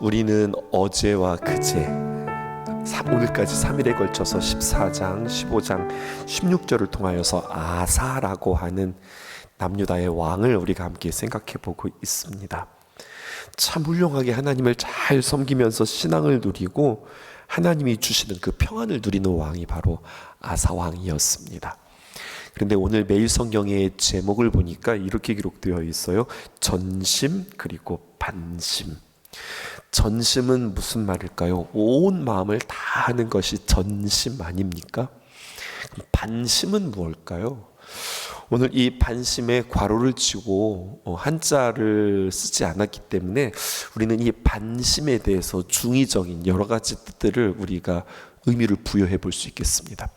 우리는 어제와 그제 오늘까지 3일에 걸쳐서 14장, 15장, 16절을 통하여서 아사라고 하는 남유다의 왕을 우리가 함께 생각해 보고 있습니다. 참 훌륭하게 하나님을 잘 섬기면서 신앙을 누리고 하나님이 주시는 그 평안을 누리는 왕이 바로 아사 왕이었습니다. 그런데 오늘 매일 성경의 제목을 보니까 이렇게 기록되어 있어요. 전심 그리고 반심. 전심은 무슨 말일까요? 온 마음을 다 하는 것이 전심 아닙니까? 반심은 무엇일까요? 오늘 이 반심에 괄호를 치고 한자를 쓰지 않았기 때문에 우리는 이 반심에 대해서 중의적인 여러 가지 뜻들을 우리가 의미를 부여해 볼 수 있겠습니다.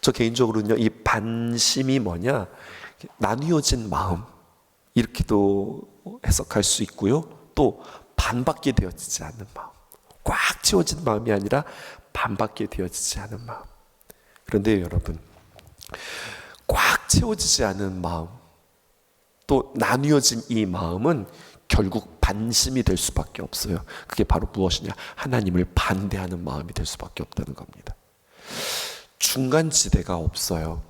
저 개인적으로는요, 이 반심이 뭐냐? 나뉘어진 마음, 이렇게도 해석할 수 있고요. 또 반밖에 되어지지 않는 마음, 꽉 채워진 마음이 아니라 반밖에 되어지지 않은 마음. 그런데 여러분, 꽉 채워지지 않은 마음, 또 나뉘어진 이 마음은 결국 반심이 될 수밖에 없어요. 그게 바로 무엇이냐? 하나님을 반대하는 마음이 될 수밖에 없다는 겁니다. 중간지대가 없어요.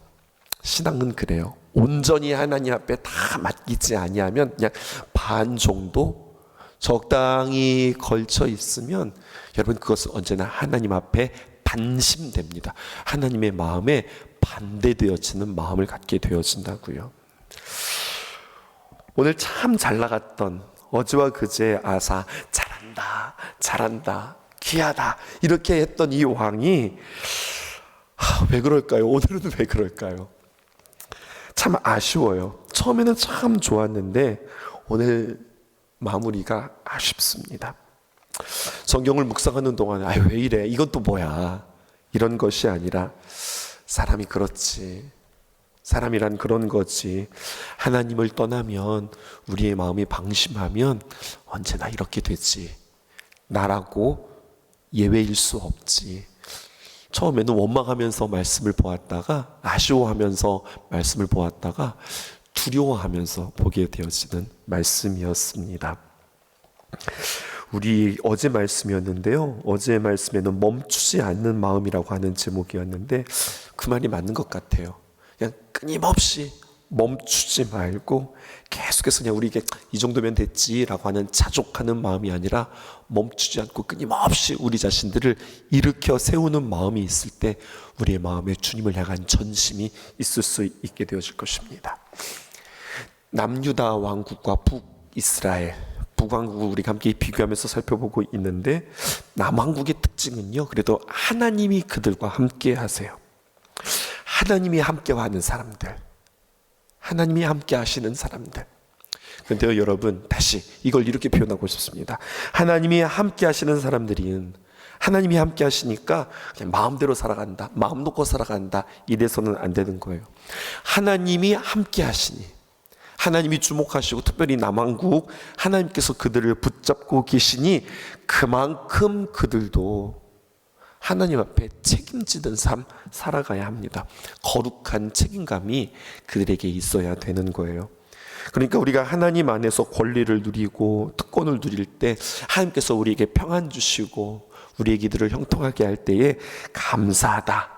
신앙은 그래요. 온전히 하나님 앞에 다 맡기지 아니하면 그냥 반 정도 적당히 걸쳐 있으면 여러분 그것은 언제나 하나님 앞에 반심됩니다. 하나님의 마음에 반대되어지는 마음을 갖게 되어진다고요. 오늘 참 잘 나갔던 어제와 그제 아사, 잘한다, 잘한다, 귀하다 이렇게 했던 이 왕이 왜 그럴까요? 오늘은 왜 그럴까요? 참 아쉬워요. 처음에는 참 좋았는데 오늘 마무리가 아쉽습니다. 성경을 묵상하는 동안 왜 이래? 이건 또 뭐야? 이런 것이 아니라 사람이 그렇지. 사람이란 그런 거지. 하나님을 떠나면 우리의 마음이 방심하면 언제나 이렇게 되지. 나라고 예외일 수 없지. 처음에는 원망하면서 말씀을 보았다가 아쉬워하면서 말씀을 보았다가 두려워하면서 보게 되어지는 말씀이었습니다. 우리 어제 말씀이었는데요. 어제 말씀에는 멈추지 않는 마음이라고 하는 제목이었는데 그 말이 맞는 것 같아요. 그냥 끊임없이 멈추지 말고 계속해서 그냥 우리에게 이 정도면 됐지라고 하는 자족하는 마음이 아니라 멈추지 않고 끊임없이 우리 자신들을 일으켜 세우는 마음이 있을 때 우리의 마음에 주님을 향한 전심이 있을 수 있게 되어질 것입니다. 남유다 왕국과 북이스라엘, 북왕국을 우리가 함께 비교하면서 살펴보고 있는데 남왕국의 특징은요, 그래도 하나님이 그들과 함께 하세요. 하나님이 함께 하는 사람들, 하나님이 함께 하시는 사람들. 그런데요 여러분, 다시 이걸 이렇게 표현하고 싶습니다. 하나님이 함께 하시는 사람들은 하나님이 함께 하시니까 그냥 마음대로 살아간다, 마음 놓고 살아간다, 이래서는 안 되는 거예요. 하나님이 함께 하시니, 하나님이 주목하시고 특별히 남왕국 하나님께서 그들을 붙잡고 계시니 그만큼 그들도 하나님 앞에 책임지는 삶 살아가야 합니다. 거룩한 책임감이 그들에게 있어야 되는 거예요. 그러니까 우리가 하나님 안에서 권리를 누리고 특권을 누릴 때 하나님께서 우리에게 평안 주시고 우리의 기도를 형통하게 할 때에 감사하다,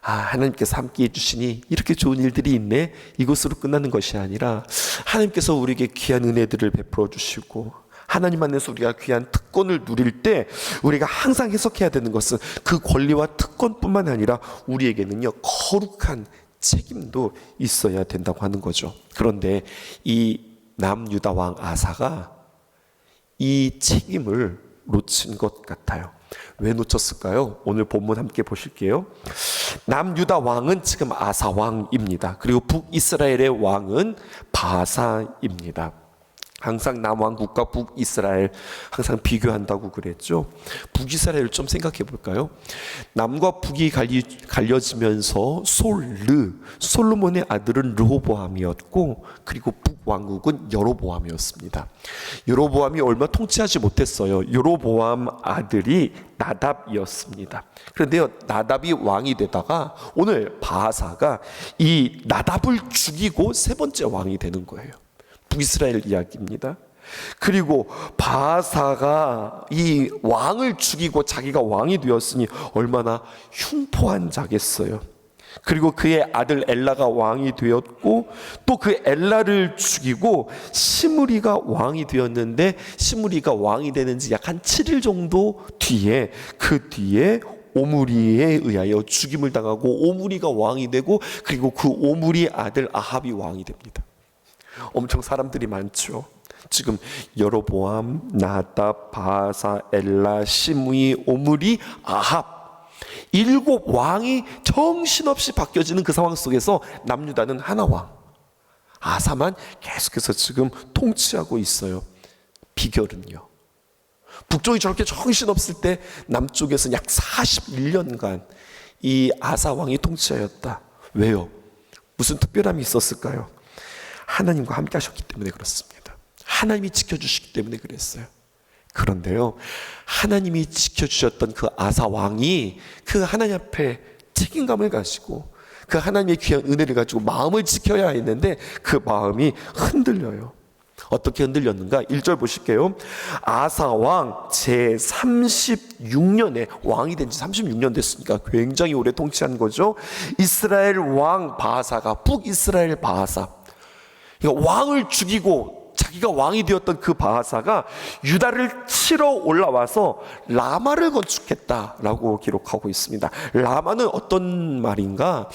하나님께서 함께 해주시니 이렇게 좋은 일들이 있네, 이것으로 끝나는 것이 아니라 하나님께서 우리에게 귀한 은혜들을 베풀어 주시고 하나님 안에서 우리가 귀한 특권을 누릴 때 우리가 항상 해석해야 되는 것은 그 권리와 특권뿐만 아니라 우리에게는요 거룩한 책임도 있어야 된다고 하는 거죠. 그런데 이 남유다 왕 아사가 이 책임을 놓친 것 같아요. 왜 놓쳤을까요? 오늘 본문 함께 보실게요. 남유다 왕은 지금 아사 왕입니다. 그리고 북이스라엘의 왕은 바사입니다. 항상 남왕국과 북이스라엘 항상 비교한다고 그랬죠. 북이스라엘을 좀 생각해 볼까요? 남과 북이 갈려지면서 솔로몬의 아들은 르호보암이었고 그리고 북왕국은 여로보암이었습니다. 여로보암이 얼마 통치하지 못했어요. 여로보암 아들이 나답이었습니다. 그런데요, 나답이 왕이 되다가 오늘 바하사가 이 나답을 죽이고 세 번째 왕이 되는 거예요. 북이스라엘 이야기입니다. 그리고 바사가 이 왕을 죽이고 자기가 왕이 되었으니 얼마나 흉포한 자겠어요. 그리고 그의 아들 엘라가 왕이 되었고, 또 그 엘라를 죽이고 시므리가 왕이 되었는데, 시므리가 왕이 되는 지 약 한 7일 정도 뒤에, 그 뒤에 오므리에 의하여 죽임을 당하고 오므리가 왕이 되고, 그리고 그 오므리 아들 아합이 왕이 됩니다. 엄청 사람들이 많죠. 지금 여로보암, 나답, 바사, 엘라, 시므이, 오므리, 아합, 7 왕이 정신없이 바뀌어지는 그 상황 속에서 남유다는 하나 왕, 아사만 계속해서 지금 통치하고 있어요. 비결은요, 북쪽이 저렇게 정신없을 때 남쪽에서는 약 41년간 이 아사 왕이 통치하였다. 왜요? 무슨 특별함이 있었을까요? 하나님과 함께 하셨기 때문에 그렇습니다. 하나님이 지켜주시기 때문에 그랬어요. 그런데요, 하나님이 지켜주셨던 그 아사 왕이 그 하나님 앞에 책임감을 가지고 그 하나님의 귀한 은혜를 가지고 마음을 지켜야 했는데 그 마음이 흔들려요. 어떻게 흔들렸는가? 1절 보실게요. 아사 왕 제36년에, 왕이 된 지 36년 됐으니까 굉장히 오래 통치한 거죠. 이스라엘 왕 바하사가, 북이스라엘 바하사, 그러니까 왕을 죽이고 자기가 왕이 되었던 그 바하사가 유다를 치러 올라와서 라마를 건축했다라고 기록하고 있습니다. 라마는 어떤 말인가?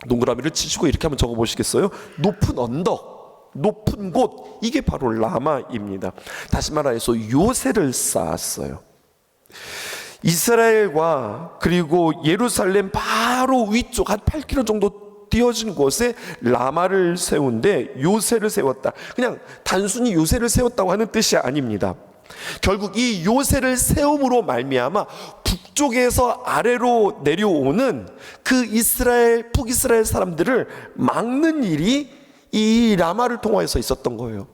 동그라미를 치시고 이렇게 한번 적어보시겠어요? 높은 언덕, 높은 곳, 이게 바로 라마입니다. 다시 말해서 요새를 쌓았어요. 이스라엘과 그리고 예루살렘 바로 위쪽 한 8km 정도 띄어진 곳에 라마를 세운데, 요새를 세웠다, 그냥 단순히 요새를 세웠다고 하는 뜻이 아닙니다. 결국 이 요새를 세움으로 말미암아 북쪽에서 아래로 내려오는 그 이스라엘, 북이스라엘 사람들을 막는 일이 이 라마를 통하여서 있었던 거예요.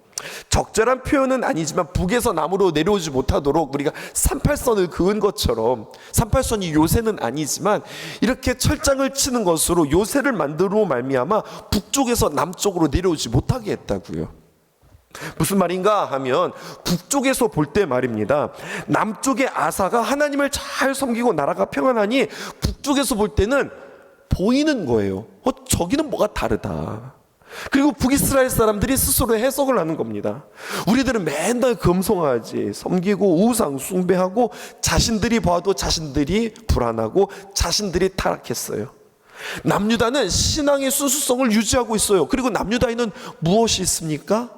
적절한 표현은 아니지만 북에서 남으로 내려오지 못하도록 우리가 38선을 그은 것처럼, 38선이 요새는 아니지만 이렇게 철장을 치는 것으로 요새를 만들어 말미암아 북쪽에서 남쪽으로 내려오지 못하게 했다고요. 무슨 말인가 하면, 북쪽에서 볼 때 말입니다, 남쪽의 아사가 하나님을 잘 섬기고 나라가 평안하니 북쪽에서 볼 때는 보이는 거예요. 저기는 뭐가 다르다. 그리고 북이스라엘 사람들이 스스로 해석을 하는 겁니다. 우리들은 맨날 금송아지 섬기고 우상 숭배하고 자신들이 봐도 자신들이 불안하고 자신들이 타락했어요. 남유다는 신앙의 순수성을 유지하고 있어요. 그리고 남유다에는 무엇이 있습니까?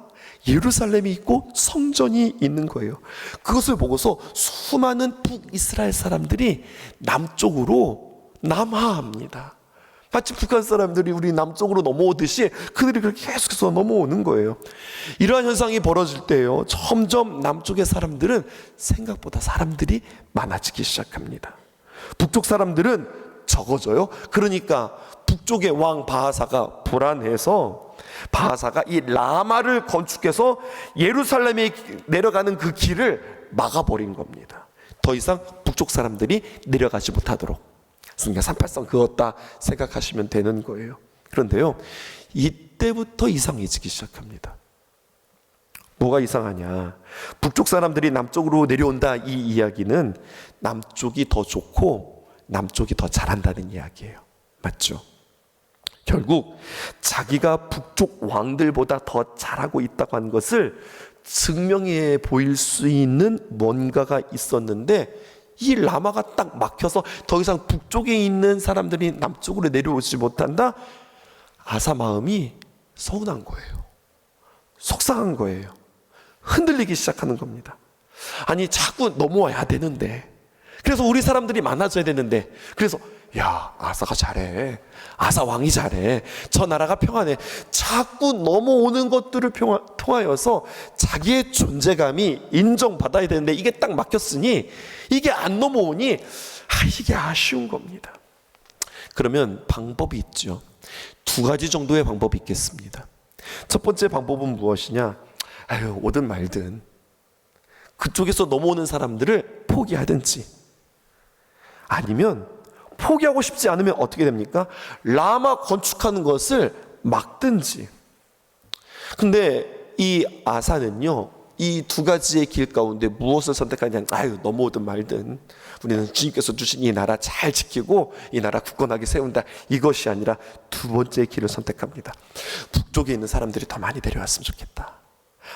예루살렘이 있고 성전이 있는 거예요. 그것을 보고서 수많은 북이스라엘 사람들이 남쪽으로 남하합니다. 마치 북한 사람들이 우리 남쪽으로 넘어오듯이 그들이 그렇게 계속해서 넘어오는 거예요. 이러한 현상이 벌어질 때요, 점점 남쪽의 사람들은 생각보다 사람들이 많아지기 시작합니다. 북쪽 사람들은 적어져요. 그러니까 북쪽의 왕 바하사가 불안해서 바하사가 이 라마를 건축해서 예루살렘에 내려가는 그 길을 막아버린 겁니다. 더 이상 북쪽 사람들이 내려가지 못하도록. 그러니까 38선 그었다 생각하시면 되는 거예요. 그런데요, 이때부터 이상해지기 시작합니다. 뭐가 이상하냐? 북쪽 사람들이 남쪽으로 내려온다, 이 이야기는 남쪽이 더 좋고 남쪽이 더 잘한다는 이야기예요. 맞죠? 결국 자기가 북쪽 왕들보다 더 잘하고 있다고 하는 것을 증명해 보일 수 있는 뭔가가 있었는데, 이 라마가 딱 막혀서 더 이상 북쪽에 있는 사람들이 남쪽으로 내려오지 못한다? 아사 마음이 서운한 거예요. 속상한 거예요. 흔들리기 시작하는 겁니다. 아니, 자꾸 넘어와야 되는데, 그래서 우리 사람들이 많아져야 되는데, 그래서 야, 아사가 잘해, 아사 왕이 잘해, 저 나라가 평안해, 자꾸 넘어오는 것들을 통하여서 자기의 존재감이 인정받아야 되는데 이게 딱 막혔으니 이게 안 넘어오니 이게 아쉬운 겁니다. 그러면 방법이 있죠. 2가지 정도의 방법이 있겠습니다. 첫 번째 방법은 무엇이냐? 오든 말든 그쪽에서 넘어오는 사람들을 포기하든지, 아니면 포기하고 싶지 않으면 어떻게 됩니까? 라마 건축하는 것을 막든지. 근데 이 아사는요, 이 두 가지의 길 가운데 무엇을 선택하냐? 아유, 넘어오든 말든 우리는 주님께서 주신 이 나라 잘 지키고 이 나라 굳건하게 세운다, 이것이 아니라 두 번째 길을 선택합니다. 북쪽에 있는 사람들이 더 많이 내려왔으면 좋겠다.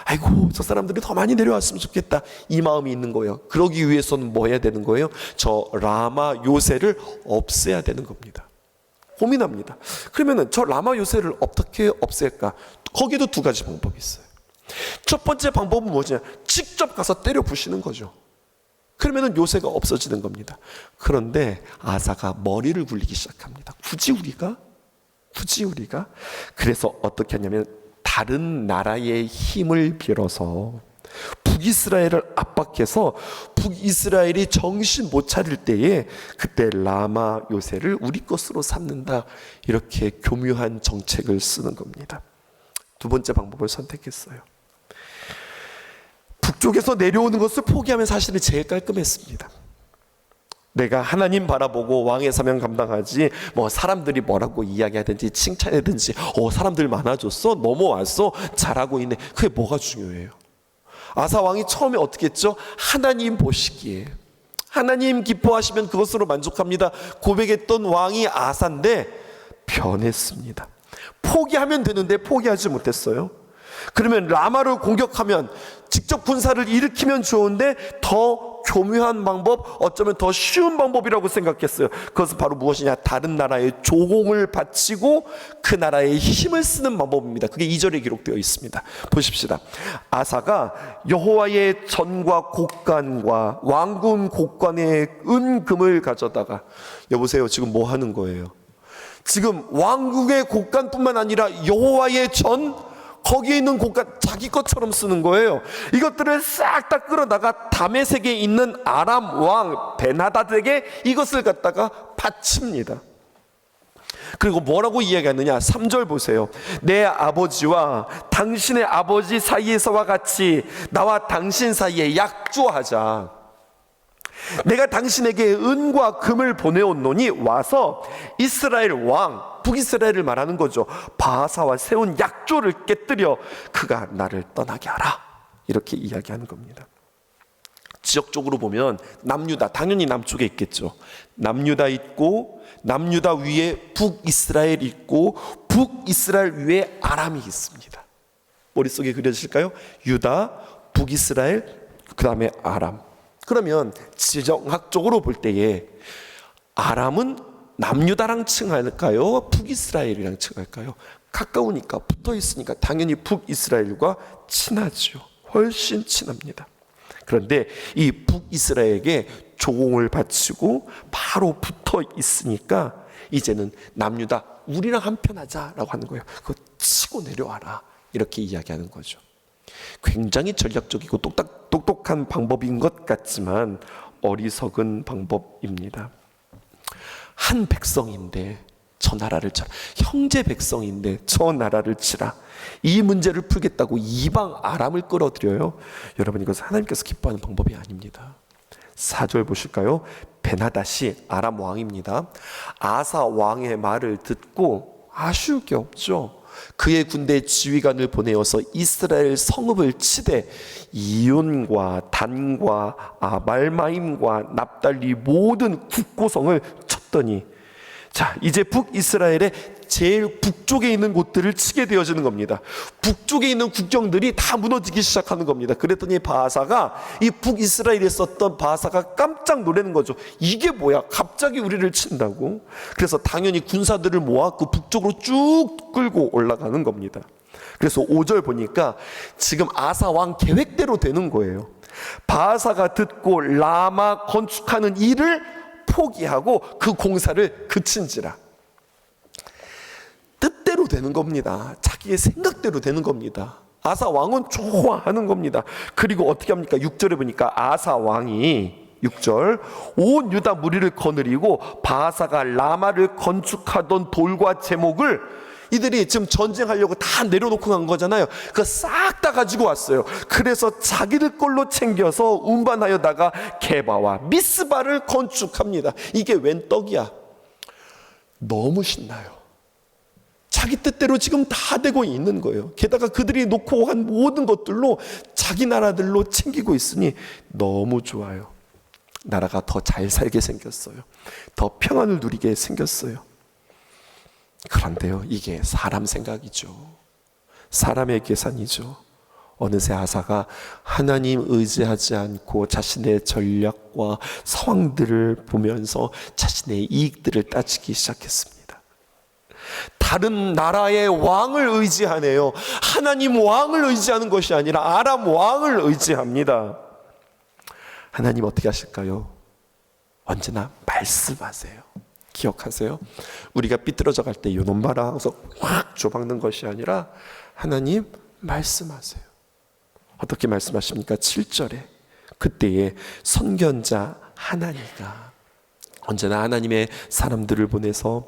아이고, 저 사람들이 더 많이 내려왔으면 좋겠다, 이 마음이 있는 거예요. 그러기 위해서는 뭐 해야 되는 거예요? 저 라마 요새를 없애야 되는 겁니다. 고민합니다. 그러면은 저 라마 요새를 어떻게 없앨까? 거기도 두 가지 방법이 있어요. 첫 번째 방법은 뭐냐? 직접 가서 때려 부시는 거죠. 그러면은 요새가 없어지는 겁니다. 그런데 아사가 머리를 굴리기 시작합니다. 굳이 우리가? 그래서 어떻게 하냐면 다른 나라의 힘을 빌어서 북이스라엘을 압박해서 북이스라엘이 정신 못 차릴 때에 그때 라마 요새를 우리 것으로 삼는다, 이렇게 교묘한 정책을 쓰는 겁니다. 두 번째 방법을 선택했어요. 북쪽에서 내려오는 것을 포기하면 사실은 제일 깔끔했습니다. 내가 하나님 바라보고 왕의 사명 감당하지, 뭐 사람들이 뭐라고 이야기하든지 칭찬하든지, 사람들 많아졌어, 넘어왔어, 잘하고 있네, 그게 뭐가 중요해요? 아사 왕이 처음에 어떻게 했죠? 하나님 보시기에 하나님 기뻐하시면 그것으로 만족합니다 고백했던 왕이 아사인데 변했습니다. 포기하면 되는데 포기하지 못했어요. 그러면 라마를 공격하면, 직접 군사를 일으키면 좋은데 더 교묘한 방법, 어쩌면 더 쉬운 방법이라고 생각했어요. 그것은 바로 무엇이냐? 다른 나라에 조공을 바치고 그 나라에 힘을 쓰는 방법입니다. 그게 2절에 기록되어 있습니다. 보십시다. 아사가 여호와의 전과 곡간과 왕궁 곡간의 은금을 가져다가, 여보세요, 지금 뭐 하는 거예요? 지금 왕궁의 곡간뿐만 아니라 여호와의 전, 거기에 있는 곡간 자기 것처럼 쓰는 거예요. 이것들을 싹 다 끌어다가 다메섹에 있는 아람 왕 베나다드에게 이것을 갖다가 바칩니다. 그리고 뭐라고 이야기하느냐? 3절 보세요. 내 아버지와 당신의 아버지 사이에서와 같이 나와 당신 사이에 약조하자. 내가 당신에게 은과 금을 보내었노니 와서 이스라엘 왕, 북이스라엘을 말하는 거죠, 바하사와 세운 약조를 깨뜨려 그가 나를 떠나게 하라, 이렇게 이야기하는 겁니다. 지역적으로 보면 남유다, 당연히 남쪽에 있겠죠. 남유다 있고, 남유다 위에 북이스라엘 있고, 북이스라엘 위에 아람이 있습니다. 머릿속에 그려지실까요? 유다, 북이스라엘, 그 다음에 아람. 그러면 지정학적으로 볼 때에 아람은 남유다랑 칭할까요? 북이스라엘이랑 칭할까요? 가까우니까, 붙어 있으니까 당연히 북이스라엘과 친하죠. 훨씬 친합니다. 그런데 이 북이스라엘에게 조공을 바치고 바로 붙어 있으니까 이제는 남유다, 우리랑 한편 하자라고 하는 거예요. 그거 치고 내려와라, 이렇게 이야기하는 거죠. 굉장히 전략적이고 똑똑한 방법인 것 같지만 어리석은 방법입니다. 한 백성인데 저 나라를 쳐라, 형제 백성인데 저 나라를 치라, 이 문제를 풀겠다고 이방 아람을 끌어들여요. 여러분, 이것은 하나님께서 기뻐하는 방법이 아닙니다. 4절 보실까요? 베나닷이 아람 왕입니다. 아사 왕의 말을 듣고 아쉬울 게 없죠. 그의 군대 지휘관을 보내어서 이스라엘 성읍을 치되 이온과 단과 말마임과 납달리 모든 국고성을 쳤더니, 자, 이제 북이스라엘의 제일 북쪽에 있는 곳들을 치게 되어지는 겁니다. 북쪽에 있는 국경들이 다 무너지기 시작하는 겁니다. 그랬더니 바하사가, 이 북이스라엘에 있었던 바하사가 깜짝 놀라는 거죠. 이게 뭐야? 갑자기 우리를 친다고? 그래서 당연히 군사들을 모아 그 북쪽으로 쭉 끌고 올라가는 겁니다. 그래서 5절 보니까 지금 아사 왕 계획대로 되는 거예요. 바하사가 듣고 라마 건축하는 일을 포기하고 그 공사를 그친지라. 뜻대로 되는 겁니다. 자기의 생각대로 되는 겁니다. 아사 왕은 좋아하는 겁니다. 그리고 어떻게 합니까? 6절에 보니까 아사 왕이 6절 온 유다 무리를 거느리고 바하사가 라마를 건축하던 돌과 제목을, 이들이 지금 전쟁하려고 다 내려놓고 간 거잖아요. 그거 싹 다 가지고 왔어요. 그래서 자기들 걸로 챙겨서 운반하여다가 게바와 미스바를 건축합니다. 이게 웬 떡이야? 너무 신나요. 자기 뜻대로 지금 다 되고 있는 거예요. 게다가 그들이 놓고 한 모든 것들로 자기 나라들로 챙기고 있으니 너무 좋아요. 나라가 더 잘 살게 생겼어요. 더 평안을 누리게 생겼어요. 그런데요, 이게 사람 생각이죠. 사람의 계산이죠. 어느새 아사가 하나님 의지하지 않고 자신의 전략과 상황들을 보면서 자신의 이익들을 따지기 시작했습니다. 다른 나라의 왕을 의지하네요. 하나님 왕을 의지하는 것이 아니라 아람 왕을 의지합니다. 하나님 어떻게 하실까요? 언제나 말씀하세요. 기억하세요? 우리가 삐뚤어져 갈 때 요놈 봐라 하고서 확 조박는 것이 아니라 하나님 말씀하세요. 어떻게 말씀하십니까? 7절에 그때에 선견자 하나니가 언제나 하나님의 사람들을 보내서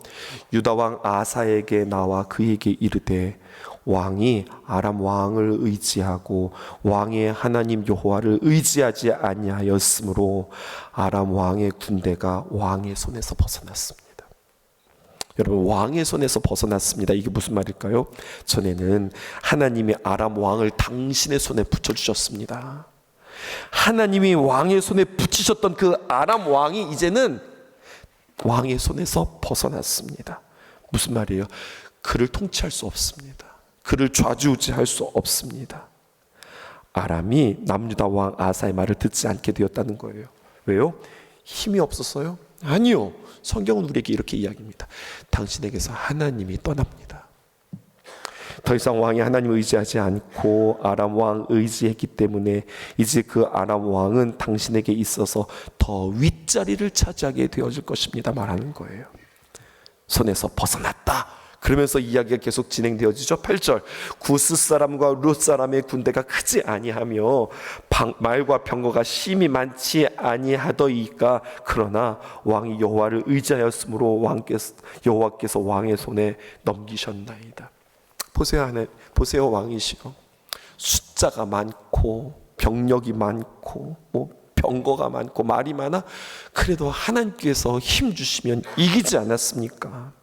유다 왕 아사에게 나와 그에게 이르되 왕이 아람 왕을 의지하고 왕의 하나님 여호와를 의지하지 아니하였으므로 아람 왕의 군대가 왕의 손에서 벗어났습니다. 여러분, 왕의 손에서 벗어났습니다. 이게 무슨 말일까요? 전에는 하나님이 아람 왕을 당신의 손에 붙여주셨습니다. 하나님이 왕의 손에 붙이셨던 그 아람 왕이 이제는 왕의 손에서 벗어났습니다. 무슨 말이에요? 그를 통치할 수 없습니다. 그를 좌지우지할 수 없습니다. 아람이 남유다 왕 아사의 말을 듣지 않게 되었다는 거예요. 왜요? 힘이 없었어요? 아니요. 성경은 우리에게 이렇게 이야기합니다. 당신에게서 하나님이 떠납니다. 더 이상 왕이 하나님을 의지하지 않고 아람 왕 의지했기 때문에 이제 그 아람 왕은 당신에게 있어서 더 윗자리를 차지하게 되어질 것입니다 말하는 거예요. 손에서 벗어났다. 그러면서 이야기가 계속 진행되어지죠. 8절 구스 사람과 룻 사람의 군대가 크지 아니하며 말과 병거가 심히 많지 아니하더이까 그러나 왕이 여호와를 의지하였으므로 여호와께서 왕의 손에 넘기셨나이다. 보세요 왕이시여. 숫자가 많고 병력이 많고 병거가 많고 말이 많아. 그래도 하나님께서 힘 주시면 이기지 않았습니까?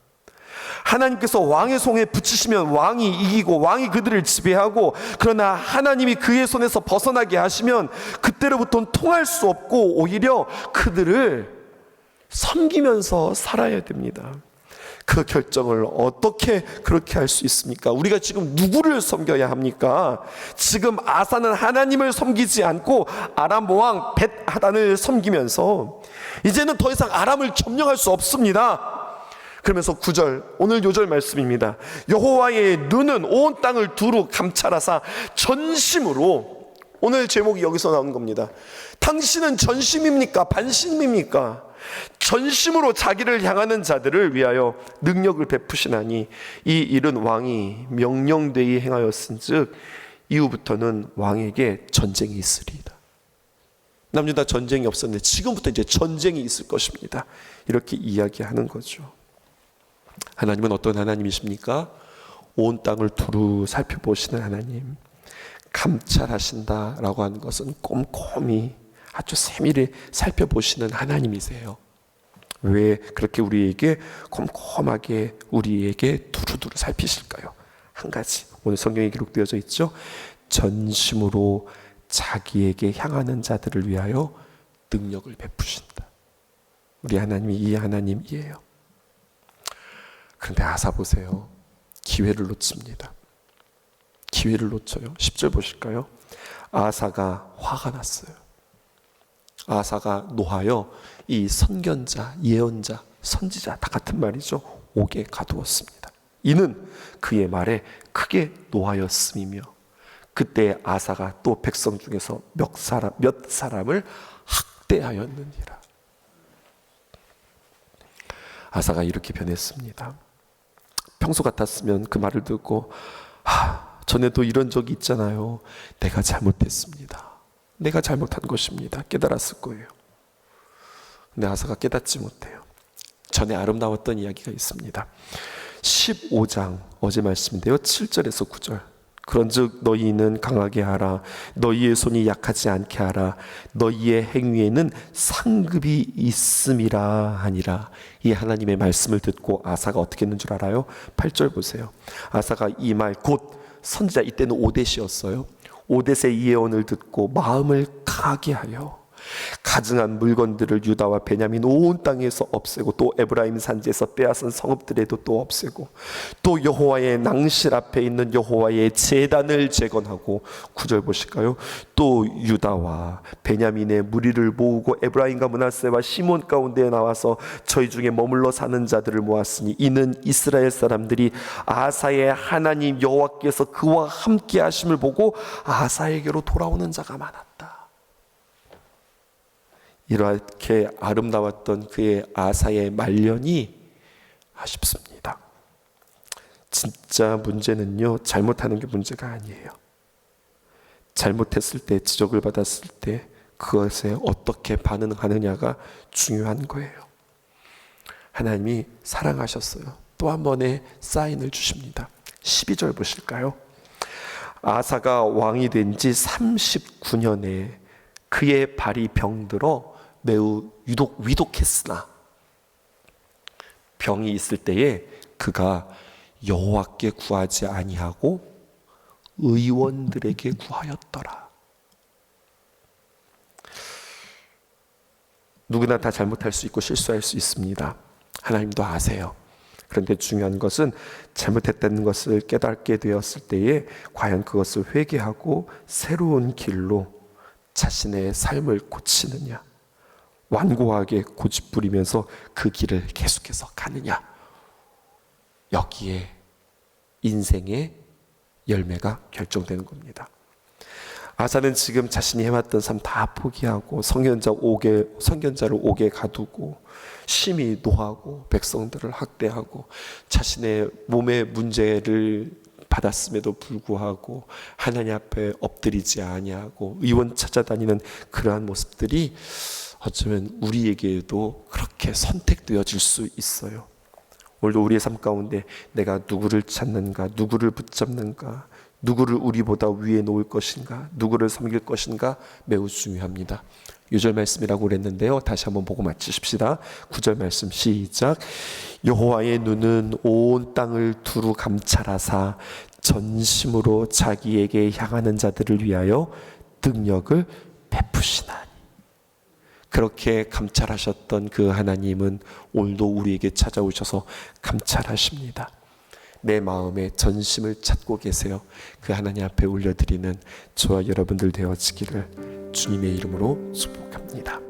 하나님께서 왕의 손에 붙이시면 왕이 이기고 왕이 그들을 지배하고, 그러나 하나님이 그의 손에서 벗어나게 하시면 그때로부터는 통할 수 없고 오히려 그들을 섬기면서 살아야 됩니다. 그 결정을 어떻게 그렇게 할 수 있습니까? 우리가 지금 누구를 섬겨야 합니까? 지금 아사는 하나님을 섬기지 않고 아람 왕 벳하단을 섬기면서 이제는 더 이상 아람을 점령할 수 없습니다. 그러면서 9절, 오늘 요절 말씀입니다. 여호와의 눈은 온 땅을 두루 감찰하사 전심으로, 오늘 제목이 여기서 나오는 겁니다. 당신은 전심입니까? 반심입니까? 전심으로 자기를 향하는 자들을 위하여 능력을 베푸시나니 이 일은 왕이 명령되이 행하였은즉 이후부터는 왕에게 전쟁이 있으리이다. 남유다 전쟁이 없었는데 지금부터 이제 전쟁이 있을 것입니다. 이렇게 이야기하는 거죠. 하나님은 어떤 하나님이십니까? 온 땅을 두루 살펴보시는 하나님. 감찰하신다라고 하는 것은 꼼꼼히 아주 세밀히 살펴보시는 하나님이세요. 왜 그렇게 우리에게 꼼꼼하게 우리에게 두루두루 살피실까요? 한 가지, 오늘 성경에 기록되어져 있죠. 전심으로 자기에게 향하는 자들을 위하여 능력을 베푸신다. 우리 하나님이 이 하나님이에요. 그런데 아사 보세요. 기회를 놓칩니다. 기회를 놓쳐요. 10절 보실까요? 아사가 화가 났어요. 아사가 노하여 이 선견자, 예언자, 선지자 다 같은 말이죠. 옥에 가두었습니다. 이는 그의 말에 크게 노하였음이며 그때 아사가 또 백성 중에서 몇 사람을 학대하였느니라. 아사가 이렇게 변했습니다. 평소 같았으면 그 말을 듣고 전에도 이런 적이 있잖아요. 내가 잘못했습니다. 내가 잘못한 것입니다. 깨달았을 거예요. 근데 아사가 깨닫지 못해요. 전에 아름다웠던 이야기가 있습니다. 15장 어제 말씀인데요. 7절에서 9절 그런즉 너희는 강하게 하라. 너희의 손이 약하지 않게 하라. 너희의 행위에는 상급이 있음이라 하니라. 이 하나님의 말씀을 듣고 아사가 어떻게 했는 줄 알아요? 8절 보세요. 아사가 이 말 곧 선지자, 이때는 오뎃이었어요. 오뎃의 예언을 듣고 마음을 강하게 하여 가증한 물건들을 유다와 베냐민 온 땅에서 없애고, 또 에브라임 산지에서 빼앗은 성읍들에도 또 없애고, 또 여호와의 낭실 앞에 있는 여호와의 제단을 재건하고, 9절 보실까요? 또 유다와 베냐민의 무리를 모으고 에브라임과 므낫세와 시몬 가운데에 나와서 저희 중에 머물러 사는 자들을 모았으니 이는 이스라엘 사람들이 아사의 하나님 여호와께서 그와 함께 하심을 보고 아사에게로 돌아오는 자가 많았다. 이렇게 아름다웠던 그의 아사의 말년이 아쉽습니다. 진짜 문제는요, 잘못하는 게 문제가 아니에요. 잘못했을 때, 지적을 받았을 때 그것에 어떻게 반응하느냐가 중요한 거예요. 하나님이 사랑하셨어요. 또 한 번의 사인을 주십니다. 12절 보실까요? 아사가 왕이 된 지 39년에 그의 발이 병들어 매우 위독했으나, 병이 있을 때에 그가 여호와께 구하지 아니하고 의원들에게 구하였더라. 누구나 다 잘못할 수 있고 실수할 수 있습니다. 하나님도 아세요. 그런데 중요한 것은 잘못했다는 것을 깨닫게 되었을 때에 과연 그것을 회개하고 새로운 길로 자신의 삶을 고치느냐, 완고하게 고집부리면서 그 길을 계속해서 가느냐, 여기에 인생의 열매가 결정되는 겁니다. 아사는 지금 자신이 해왔던 삶 다 포기하고 선견자를 옥에 가두고 심히 노하고 백성들을 학대하고 자신의 몸의 문제를 받았음에도 불구하고 하나님 앞에 엎드리지 아니하고 의원 찾아다니는 그러한 모습들이 어쩌면 우리에게도 그렇게 선택되어질 수 있어요. 오늘도 우리의 삶 가운데 내가 누구를 찾는가, 누구를 붙잡는가, 누구를 우리보다 위에 놓을 것인가, 누구를 섬길 것인가 매우 중요합니다. 6절 말씀이라고 그랬는데요, 다시 한번 보고 마치십시다. 9절 말씀 시작. 여호와의 눈은 온 땅을 두루 감찰하사 전심으로 자기에게 향하는 자들을 위하여 능력을 베푸시나니. 그렇게 감찰하셨던 그 하나님은 오늘도 우리에게 찾아오셔서 감찰하십니다. 내 마음에 전심을 찾고 계세요. 그 하나님 앞에 올려드리는 저와 여러분들 되어지기를 주님의 이름으로 축복합니다.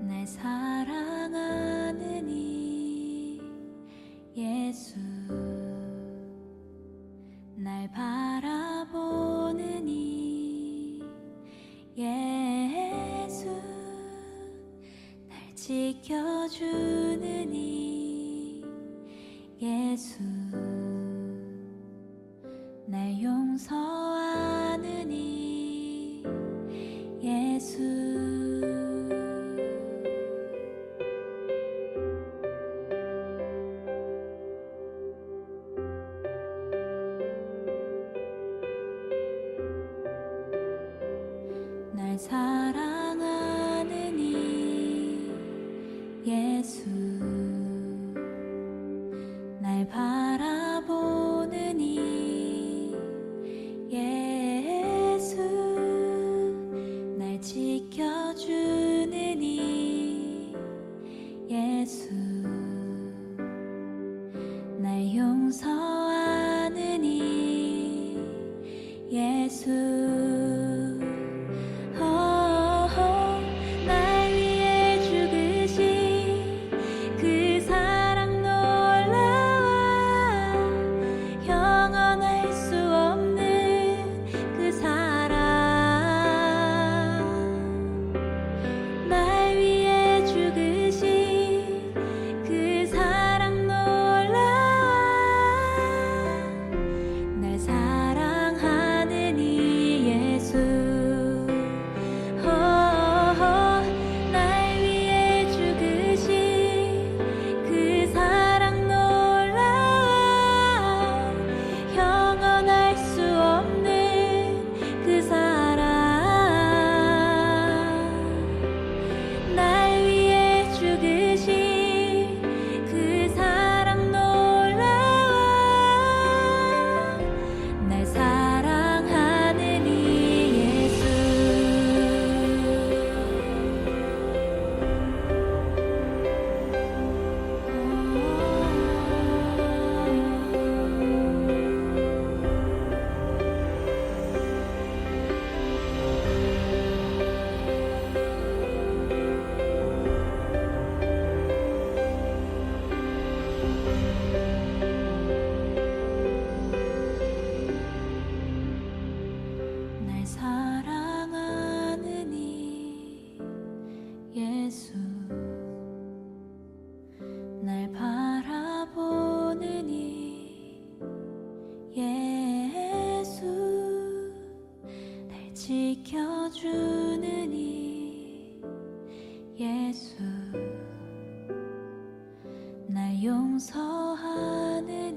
날 사랑하는 이 예수, 날 바라보는 이 예수, 날 지켜주는 이 예수, 날 용서하는 이 예수, 날 사랑하는 이 예수, 날 바라보는 이 예수, 날 지켜주는 이 예수, 날 용서하는 이 예수, 예수 날 용서하는